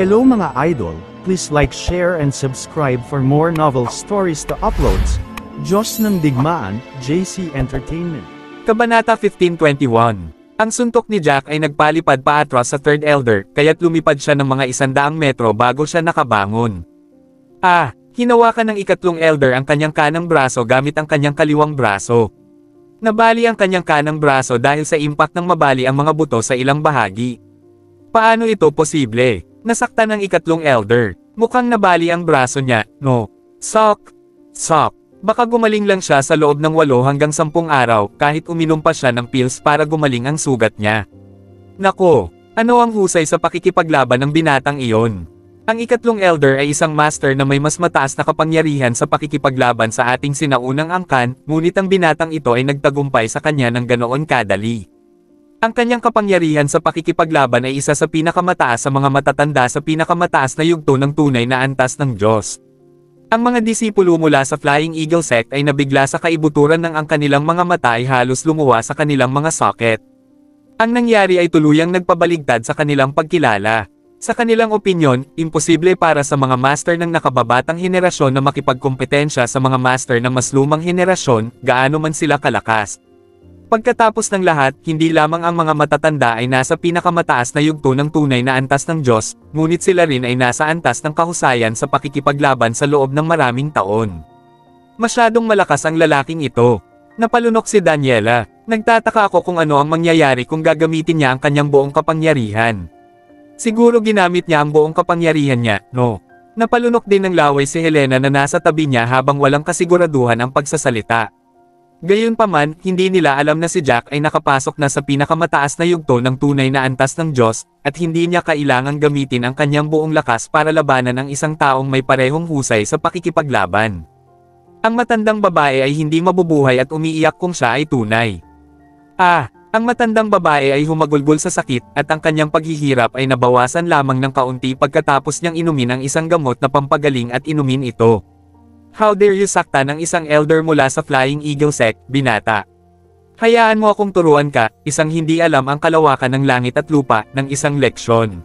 Hello mga idol, please like, share and subscribe for more novel stories to uploads. Diyos ng Digmaan, JC Entertainment. Kabanata 1521. Ang suntok ni Jack ay nagpalipad paatras sa Third Elder, kaya't lumipad siya ng mga 100 metro bago siya nakabangon. Hinawakan ng ikatlong Elder ang kanyang kanang braso gamit ang kanyang kaliwang braso. Nabali ang kanyang kanang braso dahil sa impact ng mabali ang mga buto sa ilang bahagi. Paano ito posible? Nasaktan ng ikatlong Elder. Mukhang nabali ang braso niya, no? Sok. Baka gumaling lang siya sa loob ng 8 hanggang 10 araw kahit uminom pa siya ng pills para gumaling ang sugat niya. Nako, ano ang husay sa pakikipaglaban ng binatang iyon? Ang ikatlong Elder ay isang master na may mas mataas na kapangyarihan sa pakikipaglaban sa ating sinaunang angkan, ngunit ang binatang ito ay nagtagumpay sa kanya ng ganoon kadali. Ang kanyang kapangyarihan sa pakikipaglaban ay isa sa pinakamataas sa mga matatanda sa pinakamataas na yugto ng tunay na antas ng Diyos. Ang mga disipulo mula sa Flying Eagle Sect ay nabigla sa kaibuturan ng ang kanilang mga mata ay halos lumuwa sa kanilang mga socket. Ang nangyari ay tuluyang nagpabaligtad sa kanilang pagkilala. Sa kanilang opinyon, imposible para sa mga master ng nakababatang henerasyon na makipagkompetensya sa mga master ng mas lumang henerasyon, gaano man sila kalakas. Pagkatapos ng lahat, hindi lamang ang mga matatanda ay nasa pinakamataas na yugto ng tunay na antas ng Diyos, ngunit sila rin ay nasa antas ng kahusayan sa pakikipaglaban sa loob ng maraming taon. Masyadong malakas ang lalaking ito. Napalunok si Daniela. Nagtataka ako kung ano ang mangyayari kung gagamitin niya ang kanyang buong kapangyarihan. Siguro ginamit niya ang buong kapangyarihan niya, no? Napalunok din ng laway si Helena na nasa tabi niya habang walang kasiguraduhan ang pagsasalita. Gayunpaman, hindi nila alam na si Jack ay nakapasok na sa pinakamataas na yugto ng tunay na antas ng Diyos, at hindi niya kailangang gamitin ang kanyang buong lakas para labanan ang isang taong may parehong husay sa pakikipaglaban. Ang matandang babae ay hindi mabubuhay at umiiyak kung siya ay tunay. Ang matandang babae ay humagulgol sa sakit at ang kanyang paghihirap ay nabawasan lamang ng kaunti pagkatapos niyang inumin ang isang gamot na pampagaling at inumin ito. How dare you sakta ng isang elder mula sa Flying Eagle Sect, binata? Hayaan mo akong turuan ka, isang hindi alam ang kalawakan ng langit at lupa, ng isang leksyon.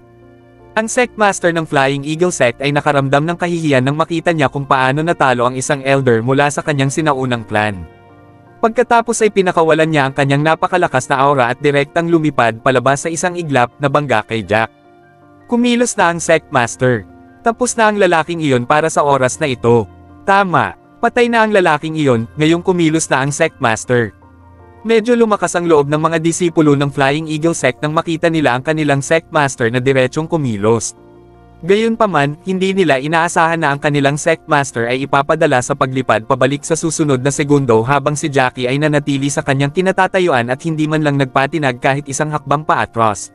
Ang sect master ng Flying Eagle Sect ay nakaramdam ng kahihiyan nang makita niya kung paano natalo ang isang elder mula sa kanyang sinaunang clan. Pagkatapos ay pinakawalan niya ang kanyang napakalakas na aura at direktang lumipad palabas sa isang iglap na bangga kay Jack. Kumilos na ang sect master. Tapos na ang lalaking iyon para sa oras na ito. Tama, patay na ang lalaking iyon, ngayong kumilos na ang sect master. Medyo lumakas ang loob ng mga disipulo ng Flying Eagle Sect nang makita nila ang kanilang sect master na diretsong kumilos. Gayunpaman, hindi nila inaasahan na ang kanilang sect master ay ipapadala sa paglipad pabalik sa susunod na segundo habang si Jackie ay nanatili sa kanyang kinatatayuan at hindi man lang nagpatinag kahit isang hakbang paatras.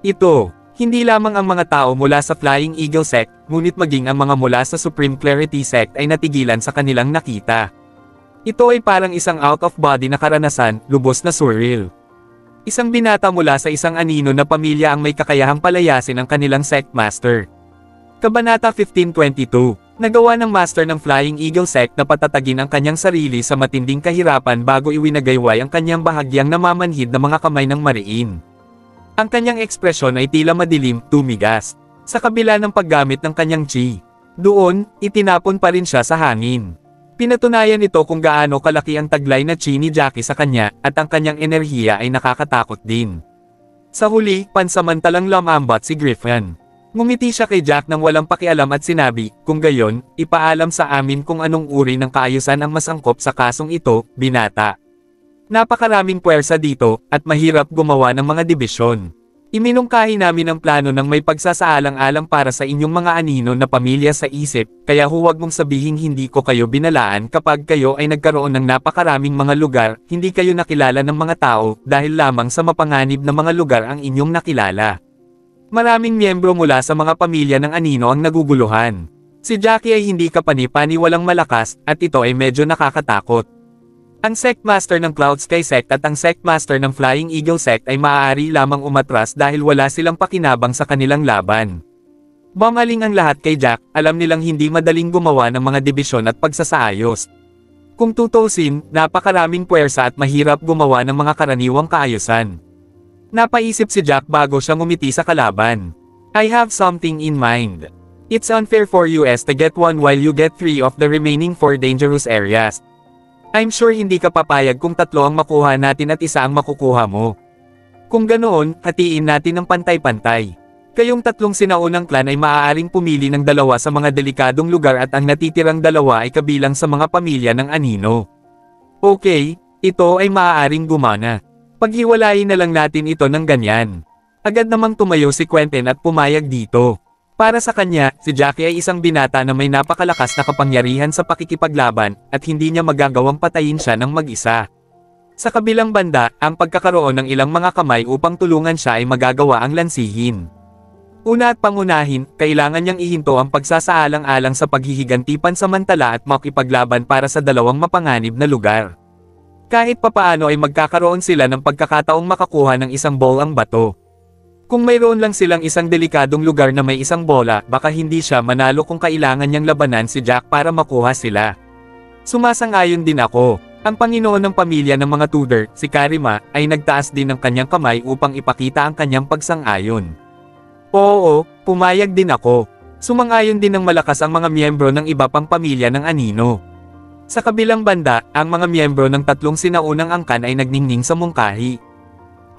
Ito, hindi lamang ang mga tao mula sa Flying Eagle Sect, ngunit maging ang mga mula sa Supreme Clarity Sect ay natigilan sa kanilang nakita. Ito ay parang isang out-of-body na karanasan, lubos na surreal. Isang binata mula sa isang anino na pamilya ang may kakayahang palayasin ang kanilang sect master. Kabanata 1522. Nagawa ng master ng Flying Eagle Sect na patatagin ang kanyang sarili sa matinding kahirapan bago iwinagayway ang kanyang bahagyang namamanhid na mga kamay ng mariin. Ang kanyang ekspresyon ay tila madilim, tumigas. Sa kabila ng paggamit ng kanyang chi. Doon, itinapon pa rin siya sa hangin. Pinatunayan nito kung gaano kalaki ang taglay na chi ni Jackie sa kanya, at ang kanyang enerhiya ay nakakatakot din. Sa huli, pansamantalang lumambat si Griffin. Ngumiti siya kay Jack nang walang pakialam at sinabi, kung gayon, ipaalam sa amin kung anong uri ng kaayusan ang mas angkop sa kasong ito, binata. Napakaraming puwersa dito, at mahirap gumawa ng mga dibisyon. Iminungkahi namin ang plano ng may pagsasaalang-alang para sa inyong mga anino na pamilya sa isip, kaya huwag mong sabihing hindi ko kayo binalaan kapag kayo ay nagkaroon ng napakaraming mga lugar, hindi kayo nakilala ng mga tao, dahil lamang sa mapanganib na mga lugar ang inyong nakilala. Maraming miyembro mula sa mga pamilya ng anino ang naguguluhan. Si Jackie ay hindi kapani-pani walang malakas, at ito ay medyo nakakatakot. Ang sect master ng Cloud Sky Sect at ang sect master ng Flying Eagle Sect ay maaari lamang umatras dahil wala silang pakinabang sa kanilang laban. Bumaling ang lahat kay Jack, alam nilang hindi madaling gumawa ng mga dibisyon at pagsasaayos. Kung tutusin, napakaraming puwersa at mahirap gumawa ng mga karaniwang kaayusan. Napaisip si Jack bago siya ngumiti sa kalaban. I have something in mind. It's unfair for US to get one while you get 3 of the remaining 4 dangerous areas. I'm sure hindi ka papayag kung 3 ang makuha natin at 1 ang makukuha mo. Kung ganoon, hatiin natin ng pantay-pantay. Kayong 3 sinaunang clan ay maaaring pumili ng 2 sa mga delikadong lugar at ang natitirang 2 ay kabilang sa mga pamilya ng anino. Okay, ito ay maaaring gumana. Paghiwalayin na lang natin ito ng ganyan. Agad namang tumayo si Quentin at pumayag dito. Para sa kanya, si Jackie ay isang binata na may napakalakas na kapangyarihan sa pakikipaglaban at hindi niya magagawang patayin siya ng mag-isa. Sa kabilang banda, ang pagkakaroon ng ilang mga kamay upang tulungan siya ay magagawa ang lansihin. Una at pangunahin, kailangan niyang ihinto ang pagsasaalang-alang sa paghihiganti pansamantala at makipaglaban para sa 2 mapanganib na lugar. Kahit papaano ay magkakaroon sila ng pagkakataong makakuha ng isang ball ang bato. Kung mayroon lang silang isang delikadong lugar na may isang bola, baka hindi siya manalo kung kailangan niyang labanan si Jack para makuha sila. Sumasang-ayon din ako. Ang Panginoon ng pamilya ng mga Tudor, si Karima, ay nagtaas din ng kanyang kamay upang ipakita ang kanyang pagsang-ayon. Oo, pumayag din ako. Sumang-ayon din ng malakas ang mga miyembro ng iba pang pamilya ng anino. Sa kabilang banda, ang mga miyembro ng 3 sinaunang angkan ay nagningning sa mungkahi.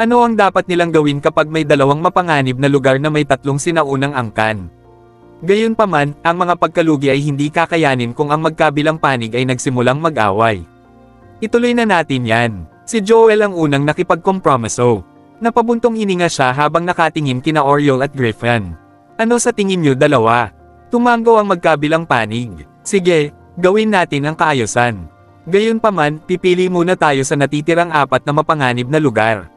Ano ang dapat nilang gawin kapag may 2 mapanganib na lugar na may 3 sinaunang angkan? Gayunpaman, ang mga pagkalugi ay hindi kakayanin kung ang magkabilang panig ay nagsimulang mag-away. Ituloy na natin yan. Si Joel ang unang nakipagkompromiso. Napabuntong hininga siya habang nakatingin kina Oriole at Griffin. Ano sa tingin niyo 2? Tumanggo ang magkabilang panig. Sige, gawin natin ang kaayusan. Gayunpaman, pipili muna tayo sa natitirang 4 na mapanganib na lugar.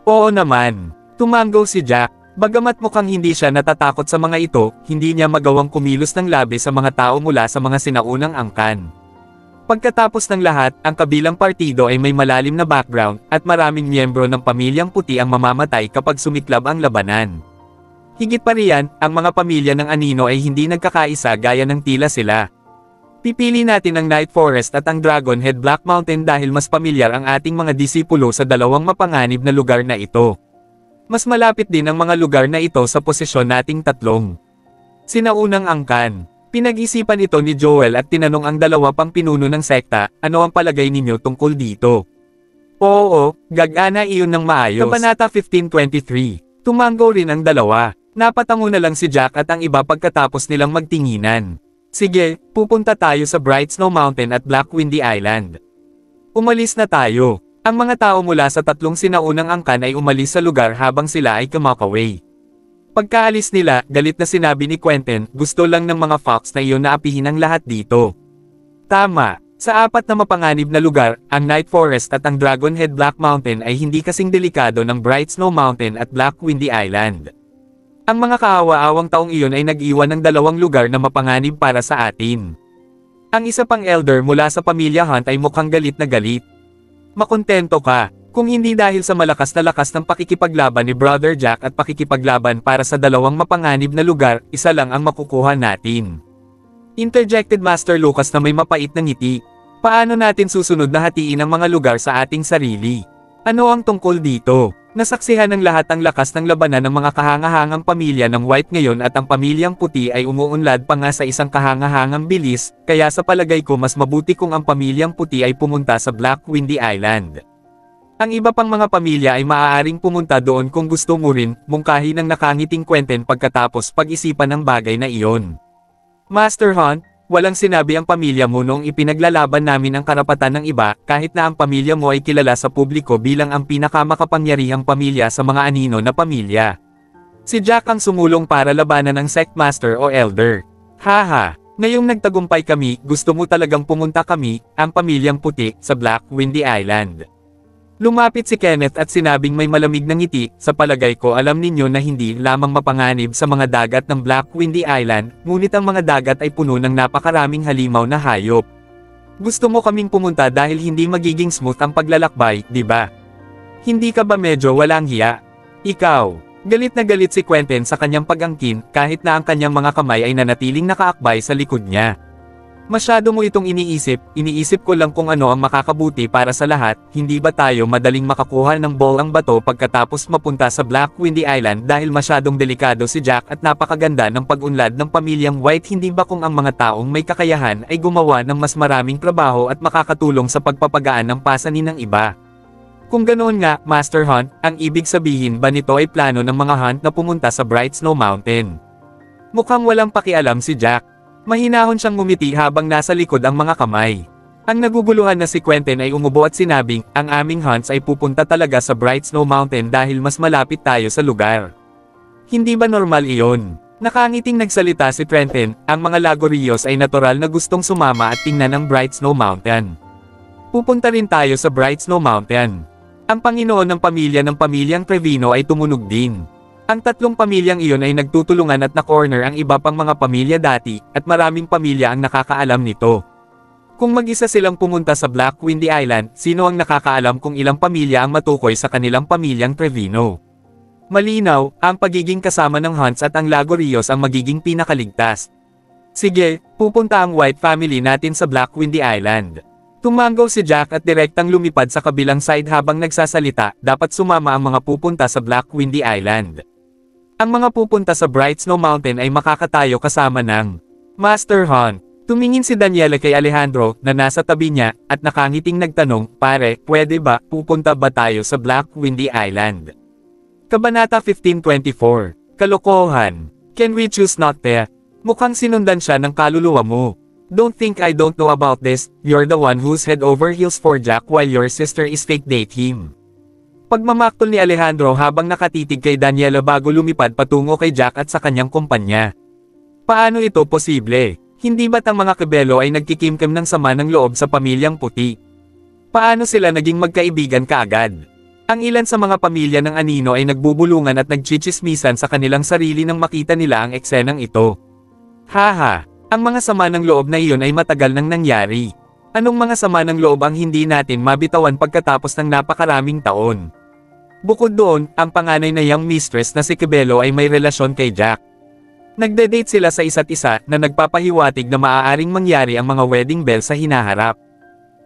Oo naman. Tumanggo si Jack. Bagamat mukhang hindi siya natatakot sa mga ito, hindi niya magawang kumilos ng labi sa mga tao mula sa mga sinaunang angkan. Pagkatapos ng lahat, ang kabilang partido ay may malalim na background, at maraming miyembro ng pamilyang puti ang mamamatay kapag sumiklab ang labanan. Higit pa riyan, ang mga pamilya ng anino ay hindi nagkakaisa gaya ng tila sila. Pipili natin ang Night Forest at ang Dragon Head Black Mountain dahil mas pamilyar ang ating mga disipulo sa 2 mapanganib na lugar na ito. Mas malapit din ang mga lugar na ito sa posisyon nating 3. Sinaunang angkan. Pinag-isipan ito ni Joel at tinanong ang 2 pang pinuno ng sekta, ano ang palagay ninyo tungkol dito? Oo, gagana iyon ng maayos. Kabanata 15:23. Tumanggo rin ang 2. Napatango na lang si Jack at ang iba pagkatapos nilang magtinginan. Sige, pupunta tayo sa Bright Snow Mountain at Black Windy Island. Umalis na tayo. Ang mga tao mula sa 3 sinaunang angkan ay umalis sa lugar habang sila ay kumakaway. Pagkaalis nila, galit na sinabi ni Quentin, gusto lang ng mga Fox na iyon na apihin ang lahat dito. Tama. Sa 4 na mapanganib na lugar, ang Night Forest at ang Dragon Head Black Mountain ay hindi kasing delikado ng Bright Snow Mountain at Black Windy Island. Ang mga kaawa-awang taong iyon ay nag-iwan ng 2 lugar na mapanganib para sa atin. Ang isa pang elder mula sa pamilya Hunt ay mukhang galit na galit. Makontento ka. Kung hindi dahil sa malakas na lakas ng pakikipaglaban ni Brother Jack at pakikipaglaban para sa 2 mapanganib na lugar, isa lang ang makukuha natin. Interjected Master Lucas na may mapait na ngiti. Paano natin susunod na hatiin ang mga lugar sa ating sarili? Ano ang tungkol dito? Nasaksihan ng lahat ang lakas ng labanan ng mga kahangahangang pamilya ng White ngayon at ang pamilyang puti ay umuunlad pa nga sa isang kahangahangang bilis, kaya sa palagay ko mas mabuti kung ang pamilyang puti ay pumunta sa Black Windy Island. Ang iba pang mga pamilya ay maaaring pumunta doon kung gusto mo rin, mungkahi ng nakangiting Quentin pagkatapos pag-isipan ng bagay na iyon. Master Hunt, walang sinabi ang pamilya mo noong ipinaglalaban namin ang karapatan ng iba, kahit na ang pamilya mo ay kilala sa publiko bilang ang pinakamakapangyarihang pamilya sa mga anino na pamilya. Si Jack ang sumulong para labanan ng Sect Master o Elder. Haha, ngayong nagtagumpay kami, gusto mo talagang pumunta kami, ang pamilyang puti, sa Black Windy Island. Lumapit si Kenneth at sinabing may malamig na ngiti, sa palagay ko alam ninyo na hindi lamang mapanganib sa mga dagat ng Black Windy Island, ngunit ang mga dagat ay puno ng napakaraming halimaw na hayop. Gusto mo kaming pumunta dahil hindi magiging smooth ang paglalakbay, di ba? Hindi ka ba medyo walang hiya? Ikaw. Galit na galit si Quentin sa kanyang pag-angkin, kahit na ang kanyang mga kamay ay nanatiling nakaakbay sa likod niya. Masyado mo itong iniisip ko lang kung ano ang makakabuti para sa lahat, hindi ba tayo madaling makakuha ng bolang bato pagkatapos mapunta sa Black Windy Island dahil masyadong delikado si Jack at napakaganda ng pag-unlad ng pamilyang White, hindi ba kung ang mga taong may kakayahan ay gumawa ng mas maraming trabaho at makakatulong sa pagpapagaan ng pasanin ng iba? Kung ganoon nga, Master Hunt, ang ibig sabihin ba nito ay plano ng mga Hunt na pumunta sa Bright Snow Mountain? Mukhang walang pakialam si Jack. Mahinahon siyang ngumiti habang nasa likod ang mga kamay. Ang naguguluhan na si Quentin ay umubo at sinabing, ang aming Hunts ay pupunta talaga sa Bright Snow Mountain dahil mas malapit tayo sa lugar. Hindi ba normal iyon? Nakangiting nagsalita si Quentin, ang mga Lagorios ay natural na gustong sumama at tingnan ang Bright Snow Mountain. Pupunta rin tayo sa Bright Snow Mountain. Ang Panginoon ng pamilyang Trevino ay tumunog din. Ang tatlong pamilyang iyon ay nagtutulungan at na-corner ang iba pang mga pamilya dati, at maraming pamilya ang nakakaalam nito. Kung mag-isa silang pumunta sa Black Windy Island, sino ang nakakaalam kung ilang pamilya ang matukoy sa kanilang pamilyang Trevino? Malinaw, ang pagiging kasama ng Hunts at ang Lagorios ang magiging pinakaligtas. Sige, pupunta ang White family natin sa Black Windy Island. Tumanggaw si Jack at direktang lumipad sa kabilang side habang nagsasalita, dapat sumama ang mga pupunta sa Black Windy Island. Ang mga pupunta sa Bright Snow Mountain ay makakatayo kasama ng Master Hunt. Tumingin si Daniela kay Alejandro na nasa tabi niya at nakangiting nagtanong, pare, pwede ba, pupunta ba tayo sa Black Windy Island? Kabanata 1524. Kalokohan. Can we choose not there? Mukhang sinundan siya ng kaluluwa mo. Don't think I don't know about this, you're the one who's head over heels for Jack while your sister is fake date him. Pagmamaktol ni Alejandro habang nakatitig kay Daniela bago lumipad patungo kay Jack at sa kanyang kumpanya. Paano ito posible? Hindi ba't ang mga Cabello ay nagkikimkim ng sama ng loob sa pamilyang puti? Paano sila naging magkaibigan kaagad? Ang ilan sa mga pamilya ng Anino ay nagbubulungan at nagchichismisan sa kanilang sarili nang makita nila ang eksenang ito. Haha, ang mga sama ng loob na iyon ay matagal nang nangyari. Anong mga sama ng loob ang hindi natin mabitawan pagkatapos ng napakaraming taon? Bukod doon, ang panganay na young mistress na si Cabello ay may relasyon kay Jack. Nagde-date sila sa isa't isa na nagpapahiwatig na maaaring mangyari ang mga wedding bell sa hinaharap.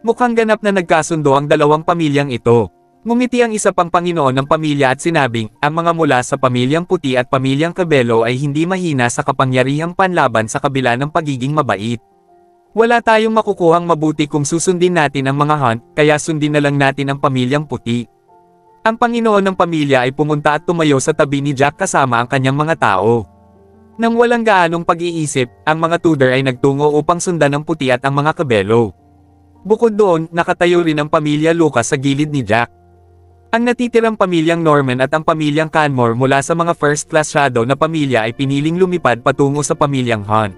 Mukhang ganap na nagkasundo ang dalawang pamilyang ito. Ngumiti ang isa pang Panginoon ng pamilya at sinabing, ang mga mula sa pamilyang puti at pamilyang Cabello ay hindi mahina sa kapangyarihang panlaban sa kabila ng pagiging mabait. Wala tayong makukuhang mabuti kung susundin natin ang mga Hunt, kaya sundin na lang natin ang pamilyang puti. Ang Panginoon ng pamilya ay pumunta at tumayo sa tabi ni Jack kasama ang kanyang mga tao. Nang walang gaanong pag-iisip, ang mga Tudor ay nagtungo upang sundan ang puti at ang mga Cabello. Bukod doon, nakatayo rin ang pamilya Lucas sa gilid ni Jack. Ang natitirang pamilyang Norman at ang pamilyang Canmore mula sa mga first-class shadow na pamilya ay piniling lumipad patungo sa pamilyang Hunt.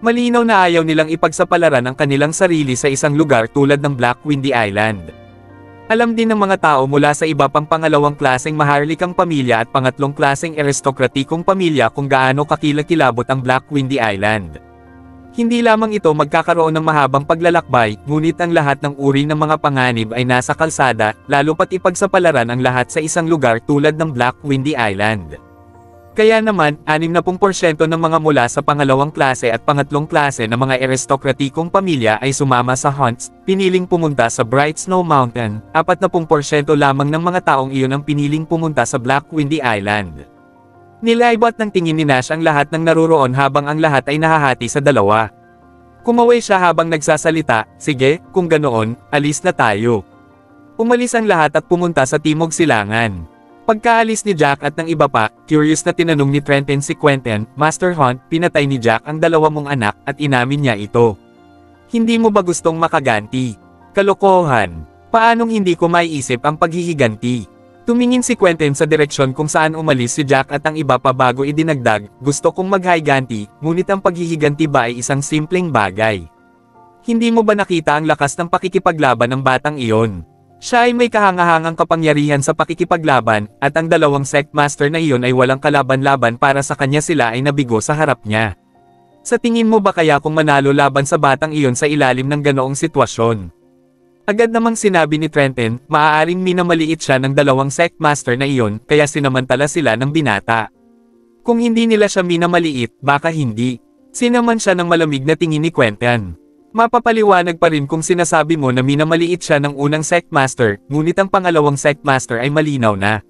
Malinaw na ayaw nilang ipagsapalaran ang kanilang sarili sa isang lugar tulad ng Black Windy Island. Alam din ng mga tao mula sa iba pang pangalawang klaseng maharlikang pamilya at pangatlong klaseng aristokratikong pamilya kung gaano kakilakilabot ang Black Windy Island. Hindi lamang ito magkakaroon ng mahabang paglalakbay, ngunit ang lahat ng uri ng mga panganib ay nasa kalsada, lalo pat ipagsapalaran ang lahat sa isang lugar tulad ng Black Windy Island. Kaya naman, 60% ng mga mula sa pangalawang klase at pangatlong klase na mga aristokratikong pamilya ay sumama sa Hunts, piniling pumunta sa Bright Snow Mountain, 40% lamang ng mga taong iyon ang piniling pumunta sa Black Windy Island. Nilaybot ng tingin ni Nash ang lahat ng naruroon habang ang lahat ay nahahati sa dalawa. Kumaway siya habang nagsasalita, sige, kung ganoon, alis na tayo. Umalis ang lahat at pumunta sa Timog Silangan. Pagkaalis ni Jack at ng iba pa, curious na tinanong ni Trenton si Quentin, Master Hunt, pinatay ni Jack ang dalawa mong anak at inamin niya ito. Hindi mo ba gustong makaganti? Kalokohan. Paanong hindi ko maiisip ang paghihiganti? Tumingin si Quentin sa direksyon kung saan umalis si Jack at ang iba pa bago idinagdag, gusto kong maghiganti, ngunit ang paghihiganti ba ay isang simpleng bagay? Hindi mo ba nakita ang lakas ng pakikipaglaban ng batang iyon? Siya ay may kahangahangang kapangyarihan sa pakikipaglaban, at ang dalawang sect master na iyon ay walang kalaban-laban para sa kanya, sila ay nabigo sa harap niya. Sa tingin mo ba kaya kung manalo laban sa batang iyon sa ilalim ng ganoong sitwasyon? Agad namang sinabi ni Trenton, maaaring minamaliit siya ng dalawang sect master na iyon, kaya sinamantala sila ng binata. Kung hindi nila siya minamaliit, baka hindi. Sinaman siya ng malamig na tingin ni Quentin. Mapapaliwanag pa rin kung sinasabi mo na minamaliit siya ng unang Sectmaster, ngunit ang pangalawang Sectmaster ay malinaw na.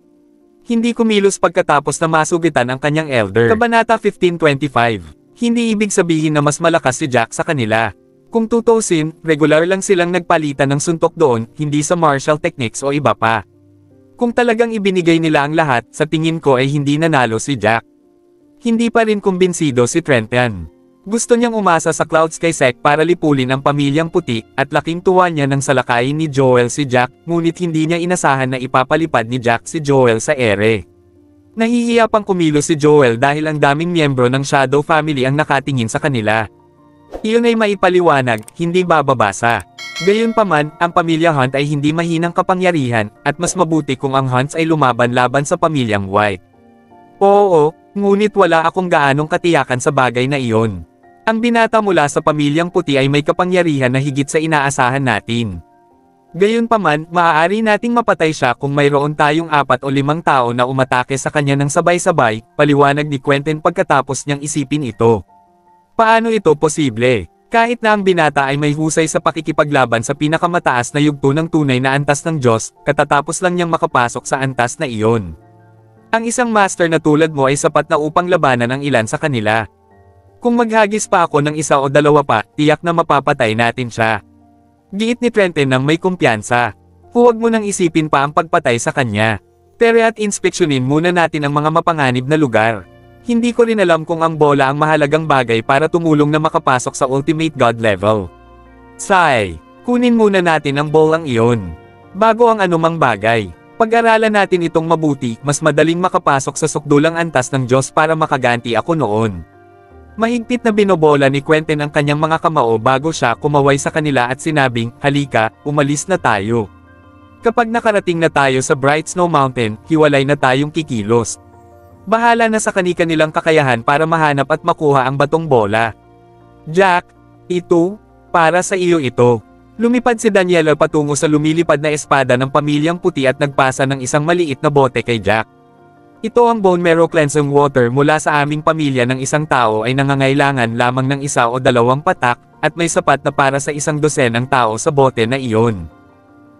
Hindi kumilos pagkatapos na masugitan ang kanyang elder. Kabanata 1525. Hindi ibig sabihin na mas malakas si Jack sa kanila. Kung tutusin, regular lang silang nagpalitan ng suntok doon, hindi sa martial techniques o iba pa. Kung talagang ibinigay nila ang lahat, sa tingin ko ay hindi nanalo si Jack. Hindi pa rin kumbinsido si Trenton. Gusto niyang umasa sa Cloud Sky Sect para lipulin ang pamilyang puti, at laking tuwa niya nang salakayin ni Joel si Jack, ngunit hindi niya inasahan na ipapalipad ni Jack si Joel sa ere. Nahihiya pang kumilos si Joel dahil ang daming miyembro ng Shadow Family ang nakatingin sa kanila. Iyon ay maipaliwanag, hindi bababasa. Gayunpaman, ang pamilya Hunt ay hindi mahinang kapangyarihan, at mas mabuti kung ang Hunts ay lumaban-laban sa pamilyang White. Oo, ngunit wala akong gaanong katiyakan sa bagay na iyon. Ang binata mula sa pamilyang puti ay may kapangyarihan na higit sa inaasahan natin. Gayunpaman, maaari nating mapatay siya kung mayroon tayong 4 o 5 tao na umatake sa kanya ng sabay-sabay, paliwanag ni Quentin pagkatapos niyang isipin ito. Paano ito posible? Kahit na ang binata ay may husay sa pakikipaglaban sa pinakamataas na yugto ng tunay na antas ng Diyos, katatapos lang niyang makapasok sa antas na iyon. Ang isang master na tulad mo ay sapat na upang labanan ang ilan sa kanila. Kung maghagis pa ako ng 1 o 2 pa, tiyak na mapapatay natin siya. Giit ni Trenton ng may kumpiyansa. Huwag mo nang isipin pa ang pagpatay sa kanya. Tere at inspeksyonin muna natin ang mga mapanganib na lugar. Hindi ko rin alam kung ang bola ang mahalagang bagay para tumulong na makapasok sa Ultimate God level. Sigh. Kunin muna natin ang bolang iyon. Bago ang anumang bagay. Pag-aralan natin itong mabuti, mas madaling makapasok sa sukdulang antas ng Diyos para makaganti ako noon. Mahigpit na binobola ni Quentin ang kanyang mga kamao bago siya kumaway sa kanila at sinabing, halika, umalis na tayo. Kapag nakarating na tayo sa Bright Snow Mountain, hiwalay na tayong kikilos. Bahala na sa kani-kanilang kakayahan para mahanap at makuha ang batong bola. Jack, ito, para sa iyo ito. Lumipad si Daniela patungo sa lumilipad na espada ng pamilyang puti at nagpasa ng isang maliit na bote kay Jack. Ito ang bone marrow cleansing water mula sa aming pamilya ng isang tao ay nangangailangan lamang ng 1 o 2 patak, at may sapat na para sa 12 tao sa bote na iyon.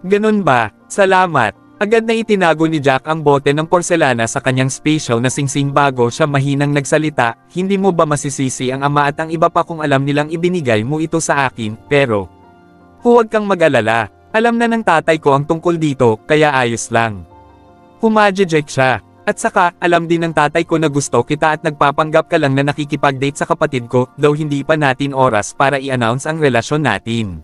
Ganun ba? Salamat. Agad na itinago ni Jack ang bote ng porselana sa kanyang special na singsing bago siya mahinang nagsalita, hindi mo ba masisisi ang ama at ang iba pa kung alam nilang ibinigay mo ito sa akin, pero huwag kang mag-alala, alam na ng tatay ko ang tungkol dito, kaya ayos lang. Humajejek siya. At saka, alam din ng tatay ko na gusto kita at nagpapanggap ka lang na nakikipag-date sa kapatid ko, though hindi pa natin oras para i-announce ang relasyon natin.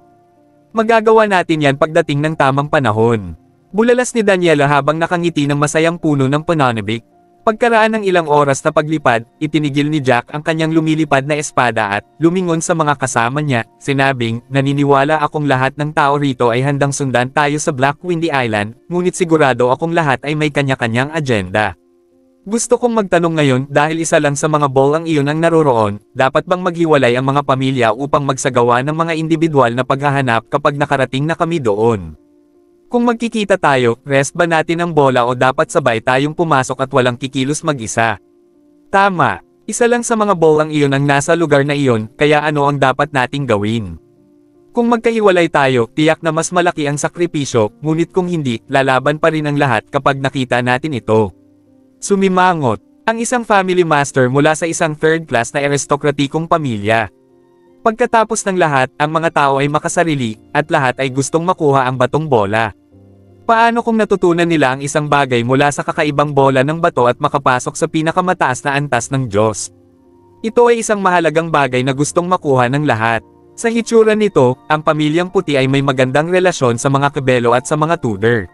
Magagawa natin yan pagdating ng tamang panahon. Bulalas ni Daniela habang nakangiti ng masayang puno ng pananabik. Pagkaraan ng ilang oras na paglipad, itinigil ni Jack ang kanyang lumilipad na espada at, lumingon sa mga kasama niya, sinabing, naniniwala akong lahat ng tao rito ay handang sundan tayo sa Black Windy Island, ngunit sigurado akong lahat ay may kanya-kanyang agenda. Gusto kong magtanong ngayon dahil isa lang sa mga ball ang iyon ang naroroon, dapat bang maghiwalay ang mga pamilya upang magsagawa ng mga individual na paghahanap kapag nakarating na kami doon? Kung magkikita tayo, rest ba natin ang bola o dapat sabay tayong pumasok at walang kikilos mag-isa? Tama, isa lang sa mga ball ang iyon ang nasa lugar na iyon, kaya ano ang dapat nating gawin? Kung magkahiwalay tayo, tiyak na mas malaki ang sakripisyo, ngunit kung hindi, lalaban pa rin ang lahat kapag nakita natin ito. Sumimangot, ang isang family master mula sa isang third-class na aristokratikong pamilya. Pagkatapos ng lahat, ang mga tao ay makasarili, at lahat ay gustong makuha ang batong bola. Paano kung natutunan nila ang isang bagay mula sa kakaibang bola ng bato at makapasok sa pinakamataas na antas ng Diyos? Ito ay isang mahalagang bagay na gustong makuha ng lahat. Sa hitsura nito, ang pamilyang puti ay may magandang relasyon sa mga kabelo at sa mga Tudor.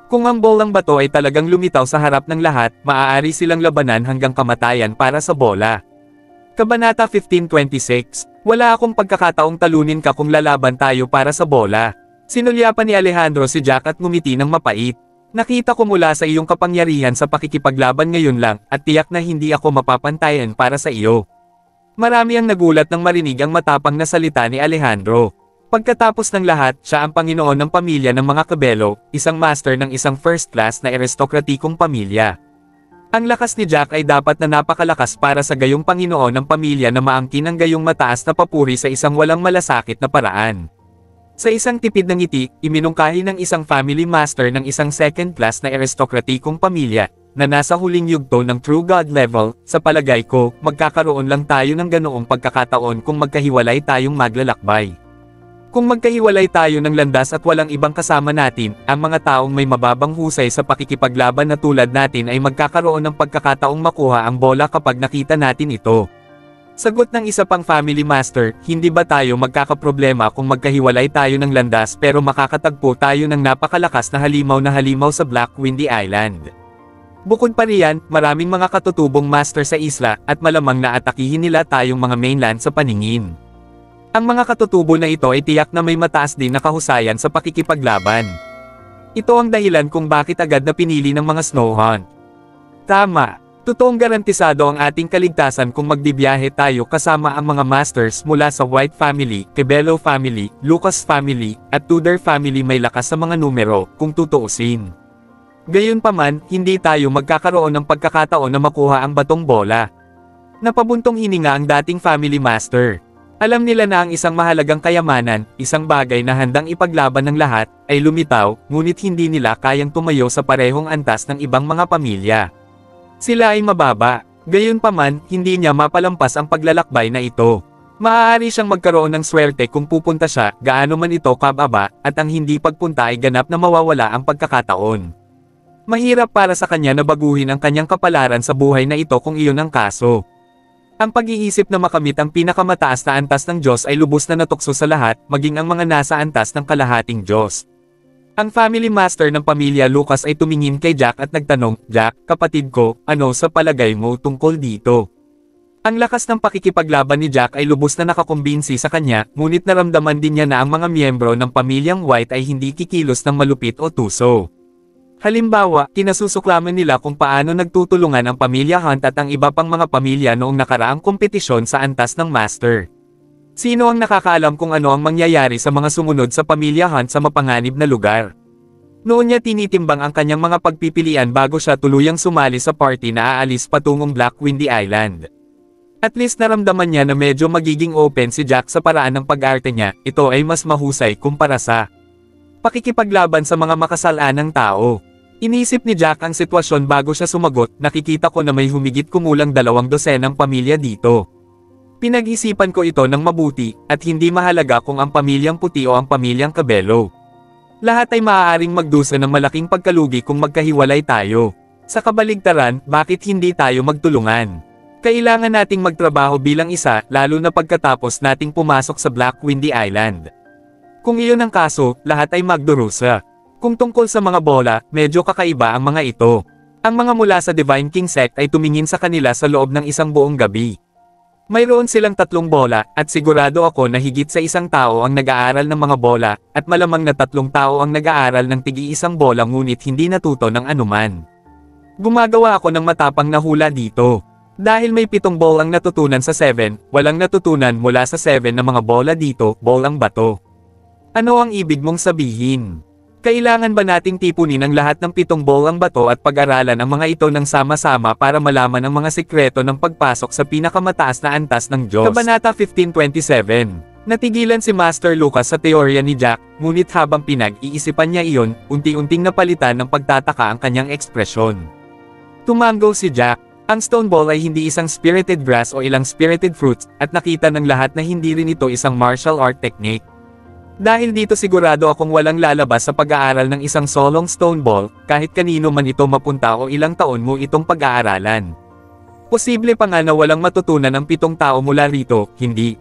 Kung ang bolang bato ay talagang lumitaw sa harap ng lahat, maaari silang labanan hanggang kamatayan para sa bola. Kabanata 1526, wala akong pagkakataong talunin ka kung lalaban tayo para sa bola. Sinulyapan ni Alejandro si Jack at ngumiti ng mapait. Nakita ko mula sa iyong kapangyarihan sa pakikipaglaban ngayon lang, at tiyak na hindi ako mapapantayan para sa iyo. Marami ang nagulat nang marinig ang matapang na salita ni Alejandro. Pagkatapos ng lahat, siya ang Panginoon ng pamilya ng mga kabelo, isang master ng isang first class na aristokratikong pamilya. Ang lakas ni Jack ay dapat na napakalakas para sa gayong Panginoon ng pamilya na maangkin ang gayong mataas na papuri sa isang walang malasakit na paraan. Sa isang tipid na ngiti, iminungkahi ng isang family master ng isang second-class na aristokratikong pamilya, na nasa huling yugto ng true God level. Sa palagay ko, magkakaroon lang tayo ng ganoong pagkakataon kung magkahiwalay tayong maglalakbay. Kung magkahiwalay tayo ng landas at walang ibang kasama natin, ang mga taong may mababang husay sa pakikipaglaban na tulad natin ay magkakaroon ng pagkakataong makuha ang bola kapag nakita natin ito. Sagot ng isa pang family master, hindi ba tayo magkakaproblema kung magkahiwalay tayo ng landas pero makakatagpo tayo ng napakalakas na halimaw sa Black Windy Island? Bukod pa riyan, maraming mga katutubong master sa isla at malamang na atakihin nila tayong mga mainland sa paningin. Ang mga katutubo na ito ay tiyak na may mataas din na kahusayan sa pakikipaglaban. Ito ang dahilan kung bakit agad na pinili ng mga snow hunt. Tama, totoong garantisado ang ating kaligtasan kung magbibiyahe tayo kasama ang mga masters mula sa White Family, Cabello Family, Lucas Family, at Tudor Family. May lakas sa mga numero, kung tutuusin. Gayunpaman, hindi tayo magkakaroon ng pagkakataon na makuha ang batong bola. Napabuntong hininga ang dating family master. Alam nila na ang isang mahalagang kayamanan, isang bagay na handang ipaglaban ng lahat, ay lumitaw, ngunit hindi nila kayang tumayo sa parehong antas ng ibang mga pamilya. Sila ay mababa, gayunpaman, hindi niya mapalampas ang paglalakbay na ito. Maaari siyang magkaroon ng swerte kung pupunta siya, gaano man ito kababa, at ang hindi pagpunta ay ganap na mawawala ang pagkakataon. Mahirap para sa kanya na baguhin ang kanyang kapalaran sa buhay na ito kung iyon ang kaso. Ang pag-iisip na makamit ang pinakamataas na antas ng Diyos ay lubos na natukso sa lahat, maging ang mga nasa antas ng kalahating Diyos. Ang family master ng pamilya Lucas ay tumingin kay Jack at nagtanong, "Jack, kapatid ko, ano sa palagay mo tungkol dito?" Ang lakas ng pakikipaglaban ni Jack ay lubos na nakakumbinsi sa kanya, ngunit naramdaman din niya na ang mga miyembro ng pamilyang White ay hindi kikilos ng malupit o tuso. Halimbawa, kinasusuklaman nila kung paano nagtutulungan ang pamilya Hunt at ang iba pang mga pamilya noong nakaraang kompetisyon sa antas ng Master. Sino ang nakakaalam kung ano ang mangyayari sa mga sumunod sa pamilya Hunt sa mapanganib na lugar? Noon niya tinitimbang ang kanyang mga pagpipilian bago siya tuluyang sumali sa party na aalis patungong Black Windy Island. At least naramdaman niya na medyo magiging open si Jack sa paraan ng pag-arte niya, ito ay mas mahusay kumpara sa pakikipaglaban sa mga makasalanang tao. Inisip ni Jack ang sitwasyon bago siya sumagot, "Nakikita ko na may humigit kumulang 200 pamilya dito. Pinag-isipan ko ito ng mabuti, at hindi mahalaga kung ang pamilyang puti o ang pamilyang kabelo. Lahat ay maaaring magdusa ng malaking pagkalugi kung magkahiwalay tayo. Sa kabaligtaran, bakit hindi tayo magtulungan? Kailangan nating magtrabaho bilang isa, lalo na pagkatapos nating pumasok sa Black Windy Island." Kung iyon ang kaso, lahat ay magdurusa. Kung tungkol sa mga bola, medyo kakaiba ang mga ito. Ang mga mula sa Divine King Sect ay tumingin sa kanila sa loob ng isang buong gabi. Mayroon silang 3 bola, at sigurado ako na higit sa isang tao ang nag-aaral ng mga bola, at malamang na 3 tao ang nag-aaral ng tigi-isang bola ngunit hindi natuto ng anuman. Gumagawa ako ng matapang na hula dito. Dahil may 7 ball ang natutunan sa 7, walang natutunan mula sa 7 na mga bola dito, ball ang bato. Ano ang ibig mong sabihin? Kailangan ba nating tipunin ang lahat ng 7 ball ang bato at pag-aralan ang mga ito ng sama-sama para malaman ang mga sikreto ng pagpasok sa pinakamataas na antas ng Diyos? Kabanata 15:27. Natigilan si Master Lucas sa teorya ni Jack, ngunit habang pinag-iisipan niya iyon, unti-unting napalitan ng pagtataka ang kanyang ekspresyon. Tumango si Jack. Ang stone ball ay hindi isang spirited grass o ilang spirited fruits, at nakita ng lahat na hindi rin ito isang martial art technique. Dahil dito sigurado akong walang lalabas sa pag-aaral ng isang solong stone ball, kahit kanino man ito mapunta o ilang taon mo itong pag-aaralan. Posible pa nga na walang matutunan ang 7 tao mula rito, hindi.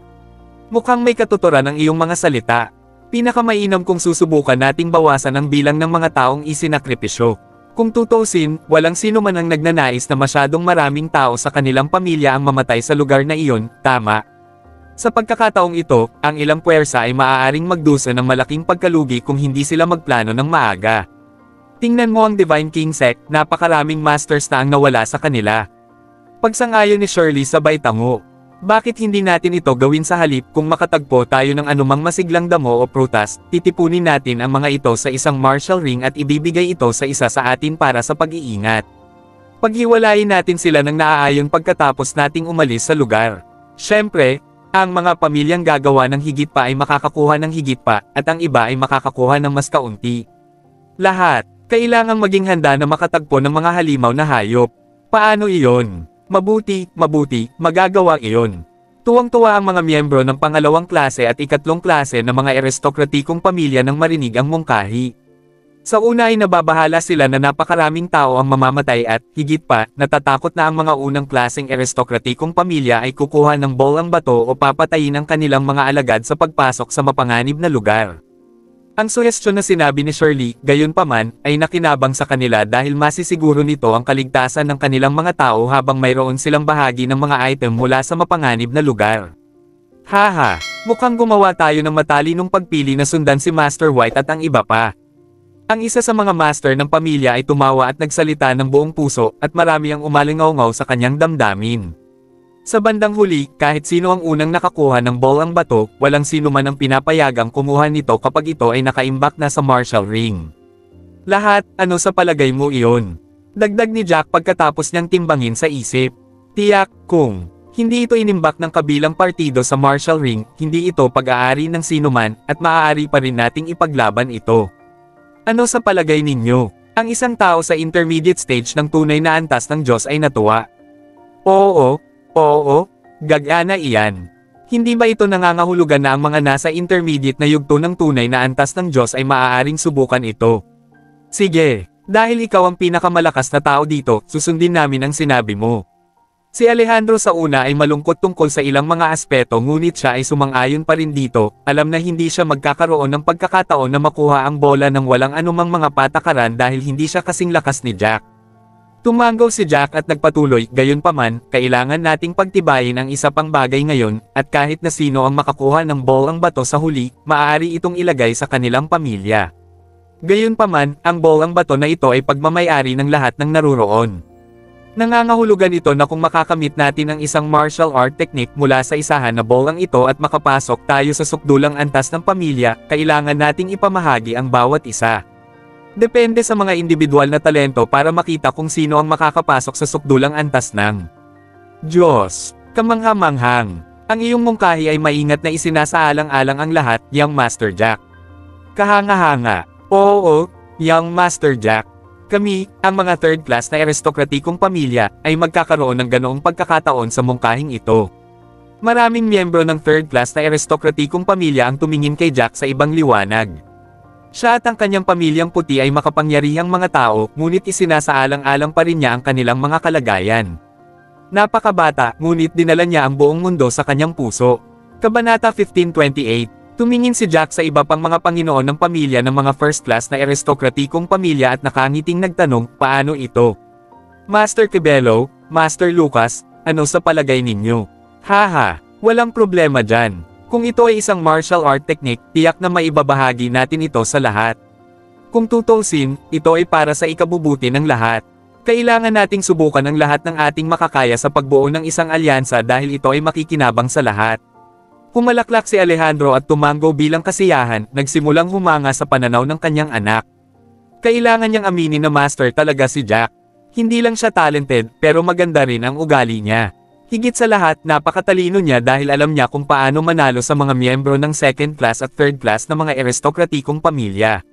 Mukhang may katuturan ang iyong mga salita. Pinakamainam kung susubukan nating bawasan ang bilang ng mga taong isinakripisyo. Kung tutuusin, walang sino man ang nagnanais na masyadong maraming tao sa kanilang pamilya ang mamatay sa lugar na iyon, tama? Sa pagkakataong ito, ang ilang puwersa ay maaaring magdusa ng malaking pagkalugi kung hindi sila magplano ng maaga. Tingnan mo ang Divine King Sect, napakaraming masters na ang nawala sa kanila. Pagsang-ayon ni Shirley sabay tango. Bakit hindi natin ito gawin sa halip kung makatagpo tayo ng anumang masiglang damo o prutas, titipunin natin ang mga ito sa isang martial ring at ibibigay ito sa isa sa atin para sa pag-iingat. Paghiwalayin natin sila ng naaayon pagkatapos nating umalis sa lugar. Siyempre, ang mga pamilyang gagawa ng higit pa ay makakakuha ng higit pa, at ang iba ay makakakuha ng mas kaunti. Lahat, kailangang maging handa na makatagpo ng mga halimaw na hayop. Paano iyon? Mabuti, magagawa iyon. Tuwang-tuwa ang mga miyembro ng pangalawang klase at ikatlong klase ng mga aristokratikong pamilya nang marinig ang mungkahi. Sa una ay nababahala sila na napakaraming tao ang mamamatay at, higit pa, natatakot na ang mga unang klaseng aristokratikong pamilya ay kukuha ng bolang bato o papatayin ang kanilang mga alagad sa pagpasok sa mapanganib na lugar. Ang suhestyon na sinabi ni Shirley, gayunpaman, ay nakinabang sa kanila dahil masisiguro nito ang kaligtasan ng kanilang mga tao habang mayroon silang bahagi ng mga item mula sa mapanganib na lugar. Haha, mukhang gumawa tayo ng matalinong pagpili na sundan si Master White at ang iba pa. Ang isa sa mga master ng pamilya ay tumawa at nagsalita ng buong puso at marami ang umalingaw-ngaw sa kanyang damdamin. Sa bandang huli, kahit sino ang unang nakakuha ng bolang bato, walang sino man ang pinapayagang kumuha nito kapag ito ay nakaimbak na sa martial ring. Lahat, ano sa palagay mo iyon? Dagdag ni Jack pagkatapos niyang timbangin sa isip. Tiyak, kung hindi ito inimbak ng kabilang partido sa martial ring, hindi ito pag-aari ng sino man, at maaari pa rin nating ipaglaban ito. Ano sa palagay ninyo? Ang isang tao sa intermediate stage ng tunay na antas ng Diyos ay natuwa. Oo, gagana iyan. Hindi ba ito nangangahulugan na ang mga nasa intermediate na yugto ng tunay na antas ng Diyos ay maaaring subukan ito? Sige, dahil ikaw ang pinakamalakas na tao dito, susundin namin ang sinabi mo. Si Alejandro sa una ay malungkot tungkol sa ilang mga aspeto ngunit siya ay sumang-ayon pa rin dito, alam na hindi siya magkakaroon ng pagkakataon na makuha ang bola ng walang anumang mga patakaran dahil hindi siya kasing lakas ni Jack. Tumanggaw si Jack at nagpatuloy, gayunpaman, kailangan nating pagtibayin ang isa pang bagay ngayon, at kahit na sino ang makakuha ng bolang bato sa huli, maaari itong ilagay sa kanilang pamilya. Gayunpaman, ang bolang bato na ito ay pagmamayari ng lahat ng naruroon. Nangangahulugan ito na kung makakamit natin ang isang martial art technique mula sa isahan na bolang ito at makapasok tayo sa sukdulang antas ng pamilya, kailangan nating ipamahagi ang bawat isa. Depende sa mga individual na talento para makita kung sino ang makakapasok sa sukdulang antas ng Diyos. Kamangha-manghang. Ang iyong mungkahi ay maingat na isinasaalang-alang ang lahat, Young Master Jack. Kahanga-hanga. Oo, Young Master Jack. Kami, ang mga third class na aristokratikong pamilya, ay magkakaroon ng ganoong pagkakataon sa mungkahing ito. Maraming miyembro ng third class na aristokratikong pamilya ang tumingin kay Jack sa ibang liwanag. Siya at ang kanyang pamilyang puti ay makapangyarihang mga tao, ngunit isinasaalang-alang pa rin niya ang kanilang mga kalagayan. Napakabata, ngunit dinala niya ang buong mundo sa kanyang puso. Kabanata 1528. Tumingin si Jack sa iba pang mga panginoon ng pamilya ng mga first class na aristokratikong pamilya at nakangiting nagtanong, paano ito? Master Cabello, Master Lucas, ano sa palagay ninyo? Haha, walang problema dyan. Kung ito ay isang martial art technique, tiyak na maibabahagi natin ito sa lahat. Kung tutusin, ito ay para sa ikabubuti ng lahat. Kailangan nating subukan ang lahat ng ating makakaya sa pagbuo ng isang alyansa dahil ito ay makikinabang sa lahat. Pumalaklak si Alejandro at tumanggo bilang kasiyahan, nagsimulang humanga sa pananaw ng kanyang anak. Kailangan niyang aminin na master talaga si Jack. Hindi lang siya talented, pero maganda rin ang ugali niya. Higit sa lahat, napakatalino niya dahil alam niya kung paano manalo sa mga miyembro ng second class at third class na mga aristokratikong pamilya.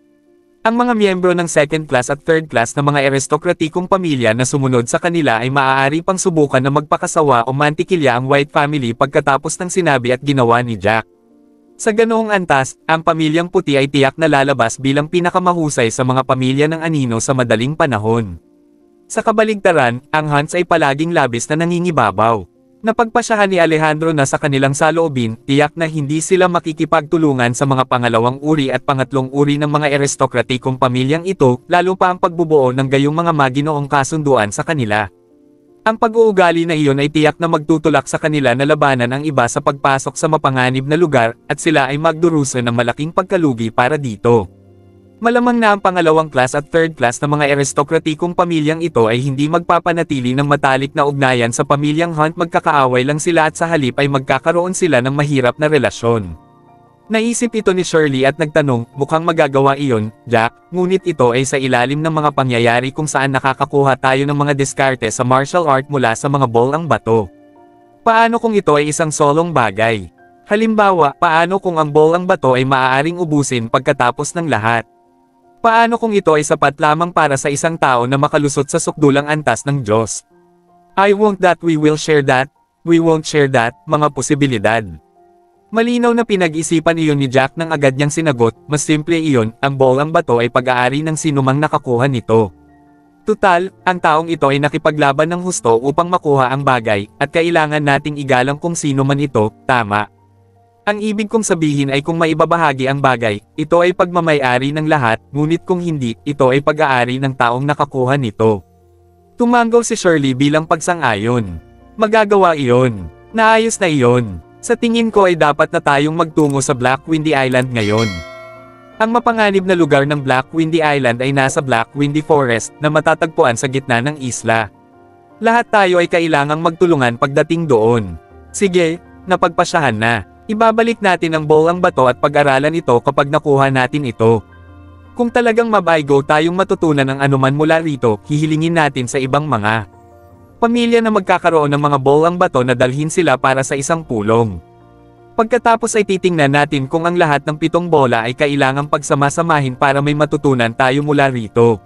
Ang mga miyembro ng second class at third class na mga aristokratikong pamilya na sumunod sa kanila ay maaari pang subukan na magpakasawa o mantikilya ang White family pagkatapos ng sinabi at ginawa ni Jack. Sa ganoong antas, ang pamilyang puti ay tiyak na lalabas bilang pinakamahusay sa mga pamilya ng anino sa madaling panahon. Sa kabaligtaran, ang Hunts ay palaging labis na nangingibabaw. Napagpasyahan ni Alejandro na sa kanilang saloobin, tiyak na hindi sila makikipagtulungan sa mga pangalawang uri at pangatlong uri ng mga aristokratikong pamilyang ito, lalo pa ang pagbubuo ng gayong mga maginoong kasunduan sa kanila. Ang pag-uugali na iyon ay tiyak na magtutulak sa kanila na labanan ang iba sa pagpasok sa mapanganib na lugar, at sila ay magdurusa ng malaking pagkalugi para dito. Malamang na ang pangalawang class at third class na mga aristokratikong pamilyang ito ay hindi magpapanatili ng matalik na ugnayan sa pamilyang Hunt, magkakaaway lang sila at sa halip ay magkakaroon sila ng mahirap na relasyon. Naisip ito ni Shirley at nagtanong, mukhang magagawa iyon, Jack, ngunit ito ay sa ilalim ng mga pangyayari kung saan nakakakuha tayo ng mga diskarte sa martial art mula sa mga bolang bato. Paano kung ito ay isang solong bagay? Halimbawa, paano kung ang bolang bato ay maaaring ubusin pagkatapos ng lahat? Paano kung ito ay sapat lamang para sa isang tao na makalusot sa sukdulang antas ng Diyos? I won't that we will share that, we won't share that, mga posibilidad. Malinaw na pinag-isipan iyon ni Jack nang agad niyang sinagot, mas simple iyon, ang bolang bato ay pag-aari ng sinumang nakakuha nito. Tutal, ang taong ito ay nakipaglaban ng husto upang makuha ang bagay, at kailangan nating igalang kung sino man ito, tama. Ang ibig kong sabihin ay kung maibabahagi ang bagay, ito ay pagmamay-ari ng lahat, ngunit kung hindi, ito ay pag-aari ng taong nakakuha nito. Tumanggaw si Shirley bilang pagsang-ayon. Magagawa iyon. Naayos na iyon. Sa tingin ko ay dapat na tayong magtungo sa Black Windy Island ngayon. Ang mapanganib na lugar ng Black Windy Island ay nasa Black Windy Forest na matatagpuan sa gitna ng isla. Lahat tayo ay kailangang magtulungan pagdating doon. Sige, napagpasyahan na. Ibabalik natin ang bolang bato at pag-aralan ito kapag nakuha natin ito. Kung talagang mabaygo tayong matutunan ng anuman mula rito, hihilingin natin sa ibang mga pamilya na magkakaroon ng mga bolang bato na dalhin sila para sa isang pulong. Pagkatapos ay titingnan natin kung ang lahat ng 7 bola ay kailangang pagsama-samahin para may matutunan tayo mula rito.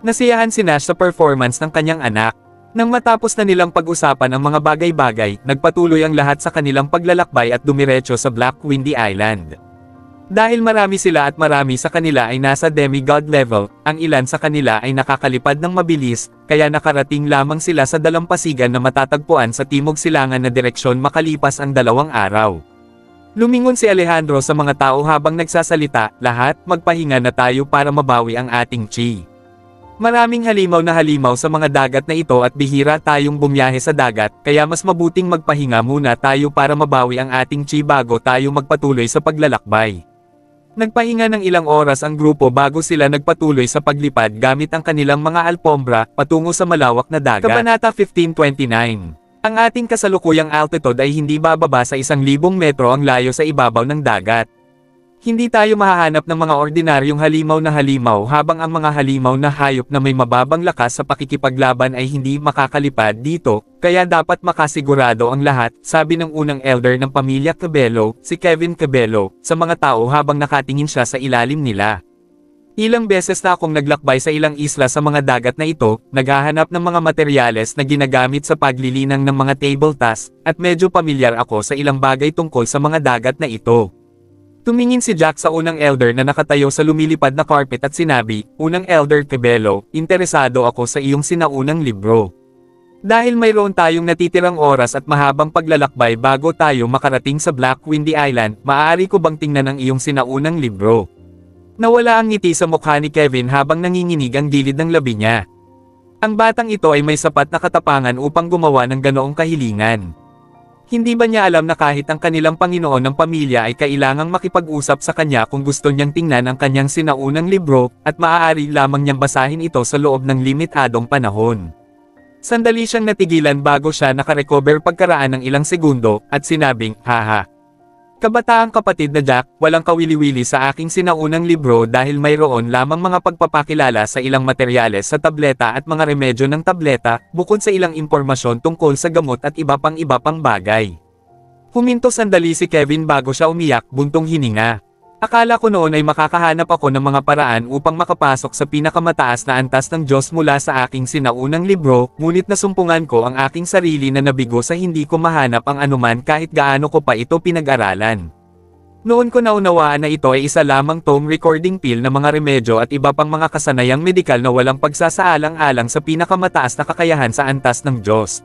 Nasiyahan si Nash sa performance ng kanyang anak. Nang matapos na nilang pag-usapan ang mga bagay-bagay, nagpatuloy ang lahat sa kanilang paglalakbay at dumiretso sa Black Windy Island. Dahil marami sila at marami sa kanila ay nasa demigod level, ang ilan sa kanila ay nakakalipad ng mabilis, kaya nakarating lamang sila sa dalampasigan na matatagpuan sa timog silangan na direksyon makalipas ang 2 araw. Lumingon si Alejandro sa mga tao habang nagsasalita, lahat, magpahinga na tayo para mabawi ang ating chi. Maraming halimaw na halimaw sa mga dagat na ito at bihira tayong bumiyahe sa dagat, kaya mas mabuting magpahinga muna tayo para mabawi ang ating chi bago tayo magpatuloy sa paglalakbay. Nagpahinga ng ilang oras ang grupo bago sila nagpatuloy sa paglipad gamit ang kanilang mga alpombra, patungo sa malawak na dagat. Kabanata 1529. Ang ating kasalukuyang altitude ay hindi bababa sa 1,000 metro ang layo sa ibabaw ng dagat. Hindi tayo mahahanap ng mga ordinaryong halimaw na halimaw habang ang mga halimaw na hayop na may mababang lakas sa pakikipaglaban ay hindi makakalipad dito, kaya dapat makasigurado ang lahat, sabi ng unang elder ng pamilya Cabello, si Kevin Cabello, sa mga tao habang nakatingin siya sa ilalim nila. Ilang beses na akong naglakbay sa ilang isla sa mga dagat na ito, naghahanap ng mga materyales na ginagamit sa paglilinang ng mga table tasks, at medyo pamilyar ako sa ilang bagay tungkol sa mga dagat na ito. Tumingin si Jack sa unang elder na nakatayo sa lumilipad na carpet at sinabi, Unang Elder Cabello, interesado ako sa iyong sinaunang libro. Dahil mayroon tayong natitirang oras at mahabang paglalakbay bago tayo makarating sa Black Windy Island, maaari ko bang tingnan ang iyong sinaunang libro? Nawala ang ngiti sa mukha ni Kevin habang nanginginig ang gilid ng labi niya. Ang batang ito ay may sapat na katapangan upang gumawa ng ganoong kahilingan. Hindi ba niya alam na kahit ang kanilang Panginoon ng pamilya ay kailangang makipag-usap sa kanya kung gusto niyang tingnan ang kanyang sinaunang libro, at maaari lamang niyang basahin ito sa loob ng limitadong panahon. Sandali siyang natigilan bago siya nakarecover pagkaraan ng ilang segundo, at sinabing, haha. Kabataang kapatid na Jack, walang kawili-wili sa aking sinaunang libro dahil mayroon lamang mga pagpapakilala sa ilang materyales sa tableta at mga remedyo ng tableta, bukod sa ilang impormasyon tungkol sa gamot at iba pang bagay. Huminto sandali si Kevin bago siya umiyak, buntong hininga. Akala ko noon ay makakahanap ako ng mga paraan upang makapasok sa pinakamataas na antas ng Diyos mula sa aking sinaunang libro, ngunit nasumpungan ko ang aking sarili na nabigo sa hindi ko mahanap ang anuman kahit gaano ko pa ito pinag-aralan. Noon ko naunawaan na ito ay isa lamang tome recording pill na mga remedyo at iba pang mga kasanayang medikal na walang pagsasaalang-alang sa pinakamataas na kakayahan sa antas ng Diyos.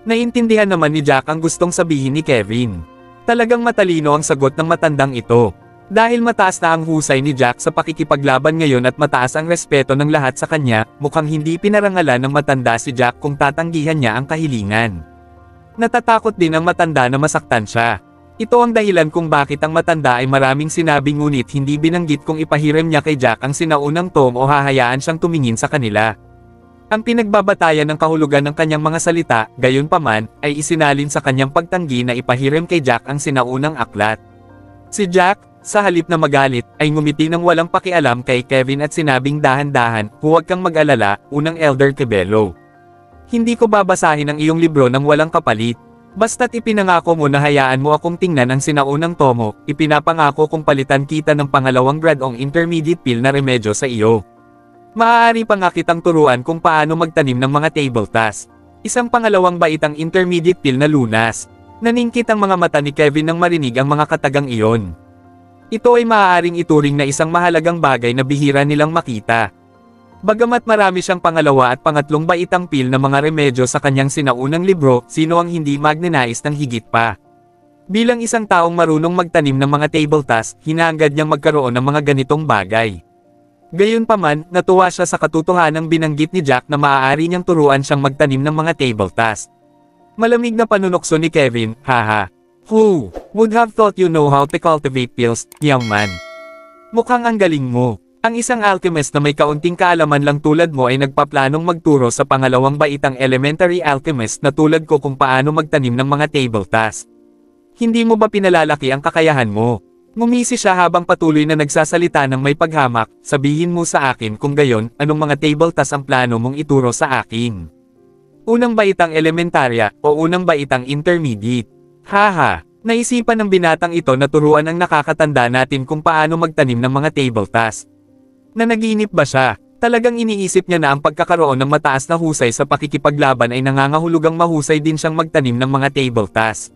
Naintindihan naman ni Jack ang gustong sabihin ni Kevin. Talagang matalino ang sagot ng matandang ito. Dahil mataas na ang husay ni Jack sa pakikipaglaban ngayon at mataas ang respeto ng lahat sa kanya, mukhang hindi pinarangalan ng matanda si Jack kung tatanggihan niya ang kahilingan. Natatakot din ang matanda na masaktan siya. Ito ang dahilan kung bakit ang matanda ay maraming sinabi ngunit hindi binanggit kung ipahiram niya kay Jack ang sinaunang tome o hahayaan siyang tumingin sa kanila. Ang pinagbabatayan ng kahulugan ng kanyang mga salita, gayunpaman, ay isinalin sa kanyang pagtanggi na ipahiram kay Jack ang sinaunang aklat. Si Jack, sa halip na magalit, ay ngumiti ng walang pakialam kay Kevin at sinabing dahan-dahan, huwag kang mag-alala, unang Elder Kebelo. Hindi ko babasahin ang iyong libro ng walang kapalit. Basta't ipinangako mo na hayaan mo akong tingnan ang sinaunang tomo, ipinapangako kong palitan kita ng pangalawang gradong intermediate pill na remedyo sa iyo. Maaari pa nga kitang turuan kung paano magtanim ng mga table task. Isang pangalawang baitang intermediate pill na lunas. Naningkit ang mga mata ni Kevin nang marinig ang mga katagang iyon. Ito ay maaaring ituring na isang mahalagang bagay na bihira nilang makita. Bagamat marami siyang pangalawa at pangatlong baitang pill na mga remedyo sa kanyang sinaunang libro, sino ang hindi magnanais ng higit pa? Bilang isang taong marunong magtanim ng mga table task, hinahangad niyang magkaroon ng mga ganitong bagay. Gayunpaman, natuwa siya sa katotohanang binanggit ni Jack na maaari niyang turuan siyang magtanim ng mga table task. Malamig na panunokso ni Kevin, haha. Who would have thought you know how to cultivate pills, young man? Mukhang ang galing mo. Ang isang alchemist na may kaunting kaalaman lang tulad mo ay nagpaplanong magturo sa pangalawang baitang elementary alchemist na tulad ko kung paano magtanim ng mga table task. Hindi mo ba pinalalaki ang kakayahan mo? Ngumisi siya habang patuloy na nagsasalita ng may paghamak, sabihin mo sa akin kung gayon, anong mga table task ang plano mong ituro sa akin? Unang baitang elementarya, o unang baitang intermediate? Haha, naisipan ng binatang ito na turuan ang nakakatanda natin kung paano magtanim ng mga table task. Nanaginip ba siya? Talagang iniisip niya na ang pagkakaroon ng mataas na husay sa pakikipaglaban ay nangangahulugang mahusay din siyang magtanim ng mga table task.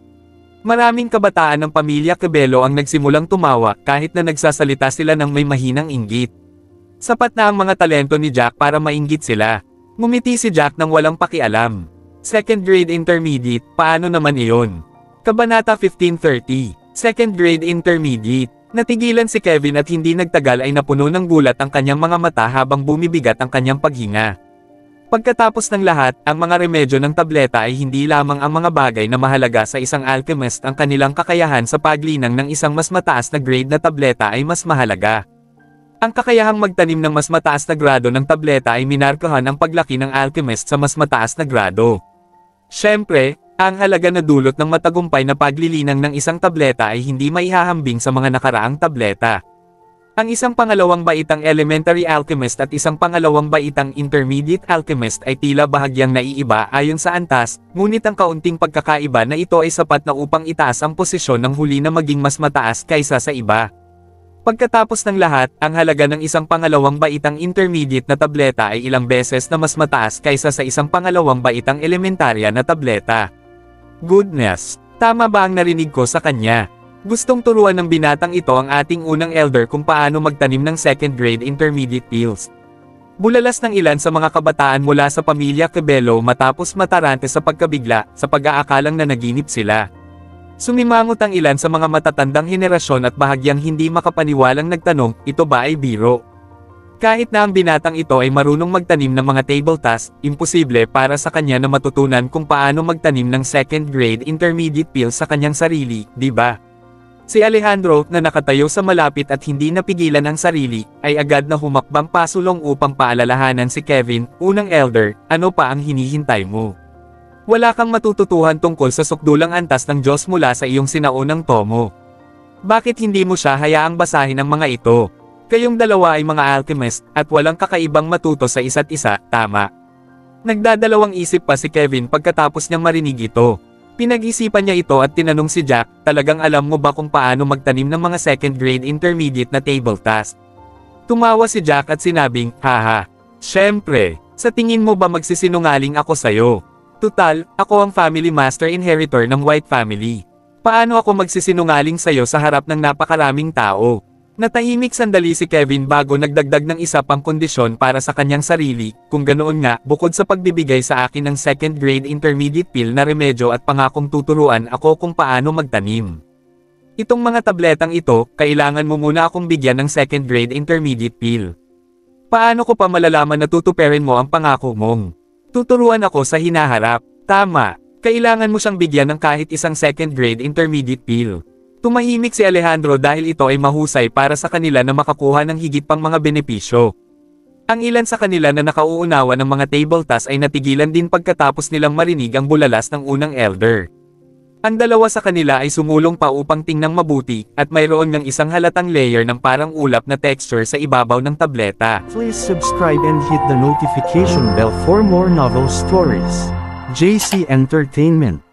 Maraming kabataan ng pamilya Kebelo ang nagsimulang tumawa kahit na nagsasalita sila ng may mahinang inggit. Sapat na ang mga talento ni Jack para mainggit sila. Ngumiti si Jack nang walang pakialam. Second grade intermediate, paano naman iyon? Kabanata 1530, second grade intermediate. Natigilan si Kevin at hindi nagtagal ay napuno ng gulat ang kanyang mga mata habang bumibigat ang kanyang paghinga. Pagkatapos ng lahat, ang mga remedyo ng tableta ay hindi lamang ang mga bagay na mahalaga sa isang alchemist, ang kanilang kakayahan sa paglinang ng isang mas mataas na grade na tableta ay mas mahalaga. Ang kakayahang magtanim ng mas mataas na grado ng tableta ay minarkahan ang paglaki ng alchemist sa mas mataas na grado. Siyempre, ang halaga na dulot ng matagumpay na paglilinang ng isang tableta ay hindi maihahambing sa mga nakaraang tableta. Ang isang pangalawang baitang elementary alchemist at isang pangalawang baitang intermediate alchemist ay tila bahagyang naiiba ayon sa antas, ngunit ang kaunting pagkakaiba na ito ay sapat na upang itaas ang posisyon ng huli na maging mas mataas kaysa sa iba. Pagkatapos ng lahat, ang halaga ng isang pangalawang baitang intermediate na tableta ay ilang beses na mas mataas kaysa sa isang pangalawang baitang elementarya na tableta. Goodness! Tama ba ang narinig ko sa kanya? Gustong turuan ng binatang ito ang ating unang elder kung paano magtanim ng second grade intermediate pills. Bulalas ng ilan sa mga kabataan mula sa pamilya Kebelo matapos matarante sa pagkabigla, sa pag-aakalang nanaginip sila. Sumimangot ang ilan sa mga matatandang henerasyon at bahagyang hindi makapaniwalang nagtanong, ito ba ay biro? Kahit na ang binatang ito ay marunong magtanim ng mga table task, imposible para sa kanya na matutunan kung paano magtanim ng second grade intermediate pills sa kanyang sarili, di ba? Si Alejandro, na nakatayo sa malapit at hindi napigilan ang sarili, ay agad na humakbang pasulong upang paalalahanan si Kevin, unang elder, ano pa ang hinihintay mo? Wala kang matututuhan tungkol sa sukdulang antas ng Diyos mula sa iyong sinaunang tomo. Bakit hindi mo siya hayaang basahin ang mga ito? Kayong dalawa ay mga alchemist, at walang kakaibang matuto sa isa't isa, tama? Nagdadalawang isip pa si Kevin pagkatapos niyang marinig ito. Pinag-isipan niya ito at tinanong si Jack, talagang alam mo ba kung paano magtanim ng mga second grade intermediate na table task? Tumawa si Jack at sinabing, haha. Siyempre, sa tingin mo ba magsisinungaling ako sa'yo? Tutal, ako ang family master inheritor ng White family. Paano ako magsisinungaling sa'yo sa harap ng napakaraming tao? Natahimik sandali si Kevin bago nagdagdag ng isa pang kondisyon para sa kanyang sarili, kung ganoon nga, bukod sa pagbibigay sa akin ng second grade intermediate pill na remedyo at pangakong tuturuan ako kung paano magtanim. Itong mga tabletang ito, kailangan mo muna akong bigyan ng second grade intermediate pill. Paano ko pa malalaman na tutuperin mo ang pangako mong? Tuturuan ako sa hinaharap. Tama, kailangan mo siyang bigyan ng kahit isang second grade intermediate pill. Tumahimik si Alejandro dahil ito ay mahusay para sa kanila na makakuha ng higit pang mga benepisyo. Ang ilan sa kanila na nakauunawa ng mga table task ay natigilan din pagkatapos nilang marinig ang bulalas ng unang elder. Ang dalawa sa kanila ay sumulong pa upang tingnang mabuti, at mayroon ng isang halatang layer ng parang ulap na texture sa ibabaw ng tableta. Please subscribe and hit the notification bell for more novel stories. JC Entertainment.